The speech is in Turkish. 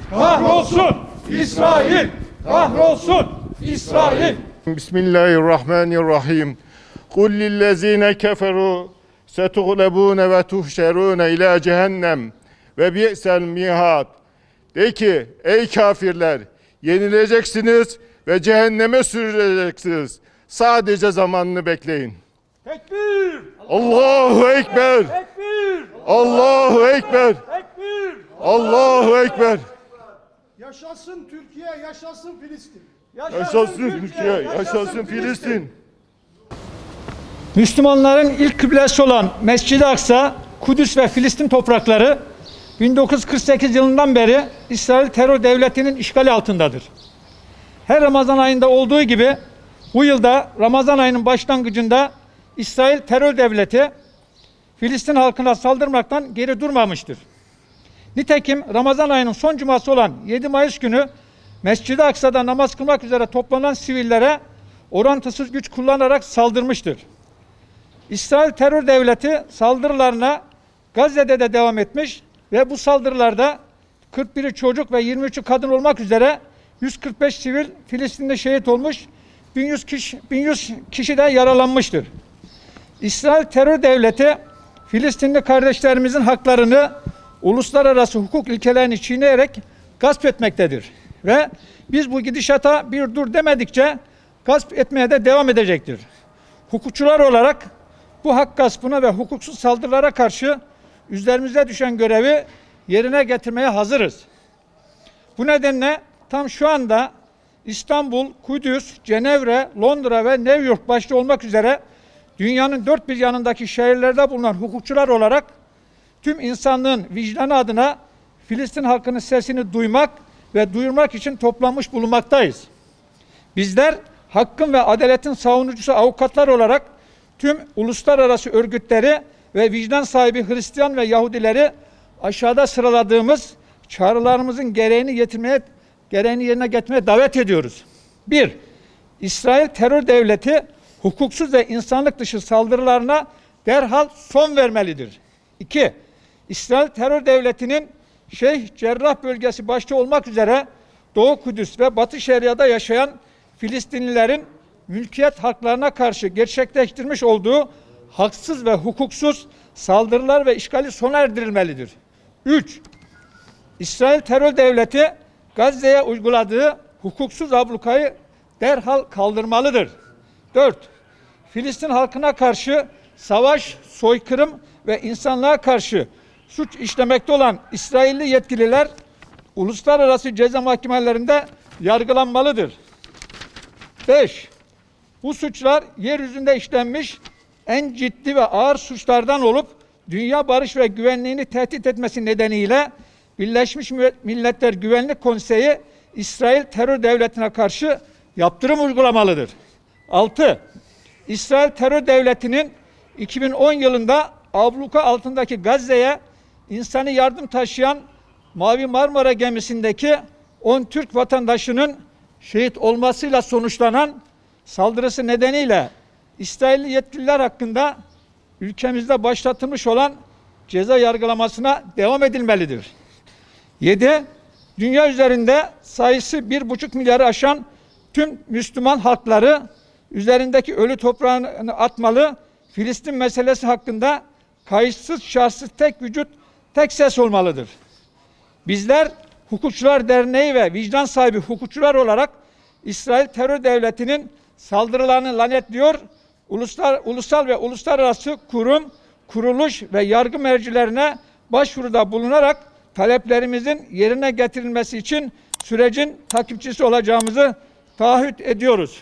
Kahrolsun İsrail! Kahrolsun İsrail! Bismillahirrahmanirrahim. Kul lillezine keferu setughlebune ve tuhşerune ila cehennem ve bi'sel mihad. De ki ey kafirler, yenileceksiniz ve cehenneme sürüleceksiniz. Sadece zamanını bekleyin. Tekbir! Allahu Ekber! Tekbir! Allahu Ekber! Tekbir! Allahu Ekber! Yaşasın Türkiye, yaşasın Filistin. Yaşasın Türkiye, yaşasın Filistin. Müslümanların ilk kıblesi olan Mescid-i Aksa, Kudüs ve Filistin toprakları 1948 yılından beri İsrail terör devletinin işgali altındadır. Her Ramazan ayında olduğu gibi bu yılda Ramazan ayının başlangıcında İsrail terör devleti Filistin halkına saldırmaktan geri durmamıştır. Nitekim Ramazan ayının son cuması olan 7 Mayıs günü Mescid-i Aksa'da namaz kılmak üzere toplanan sivillere orantısız güç kullanarak saldırmıştır. İsrail terör devleti saldırılarına Gazze'de de devam etmiş ve bu saldırılarda 41'i çocuk ve 23'ü kadın olmak üzere 145 sivil Filistin'de şehit olmuş, 1100 kişi de yaralanmıştır. İsrail terör devleti Filistinli kardeşlerimizin haklarını uluslararası hukuk ilkelerini çiğneyerek gasp etmektedir. Ve biz bu gidişata bir dur demedikçe gasp etmeye de devam edecektir. Hukukçular olarak bu hak gaspına ve hukuksuz saldırılara karşı üzerimize düşen görevi yerine getirmeye hazırız. Bu nedenle tam şu anda İstanbul, Kudüs, Cenevre, Londra ve New York başta olmak üzere dünyanın dört bir yanındaki şehirlerde bulunan hukukçular olarak tüm insanlığın vicdanı adına Filistin halkının sesini duymak ve duyurmak için toplanmış bulunmaktayız. Bizler hakkın ve adaletin savunucusu avukatlar olarak tüm uluslararası örgütleri ve vicdan sahibi Hristiyan ve Yahudileri aşağıda sıraladığımız çağrılarımızın gereğini yerine getirmeye davet ediyoruz. 1. İsrail terör devleti hukuksuz ve insanlık dışı saldırılarına derhal son vermelidir. 2. İsrail terör devletinin Şeyh Cerrah bölgesi başta olmak üzere Doğu Kudüs ve Batı Şeria'da yaşayan Filistinlilerin mülkiyet haklarına karşı gerçekleştirmiş olduğu haksız ve hukuksuz saldırılar ve işgali sona erdirilmelidir. 3. İsrail terör devleti Gazze'ye uyguladığı hukuksuz ablukayı derhal kaldırmalıdır. 4. Filistin halkına karşı savaş, soykırım ve insanlığa karşı suç işlemekte olan İsrailli yetkililer uluslararası ceza mahkemelerinde yargılanmalıdır. 5. Bu suçlar yeryüzünde işlenmiş en ciddi ve ağır suçlardan olup dünya barış ve güvenliğini tehdit etmesi nedeniyle Birleşmiş Milletler Güvenlik Konseyi İsrail terör devletine karşı yaptırım uygulamalıdır. 6. İsrail terör devletinin 2010 yılında abluka altındaki Gazze'ye insani yardım taşıyan Mavi Marmara gemisindeki 10 Türk vatandaşının şehit olmasıyla sonuçlanan saldırısı nedeniyle İsrailli yetkililer hakkında ülkemizde başlatılmış olan ceza yargılamasına devam edilmelidir. 7. Dünya üzerinde sayısı 1,5 milyarı aşan tüm Müslüman halkları üzerindeki ölü toprağını atmalı, Filistin meselesi hakkında kayıtsız şartsız tek vücut, tek ses olmalıdır. Bizler Hukukçular Derneği ve vicdan sahibi hukukçular olarak İsrail terör devletinin saldırılarını lanetliyor, ulusal ve uluslararası kurum, kuruluş ve yargı mercilerine başvuruda bulunarak taleplerimizin yerine getirilmesi için sürecin takipçisi olacağımızı taahhüt ediyoruz.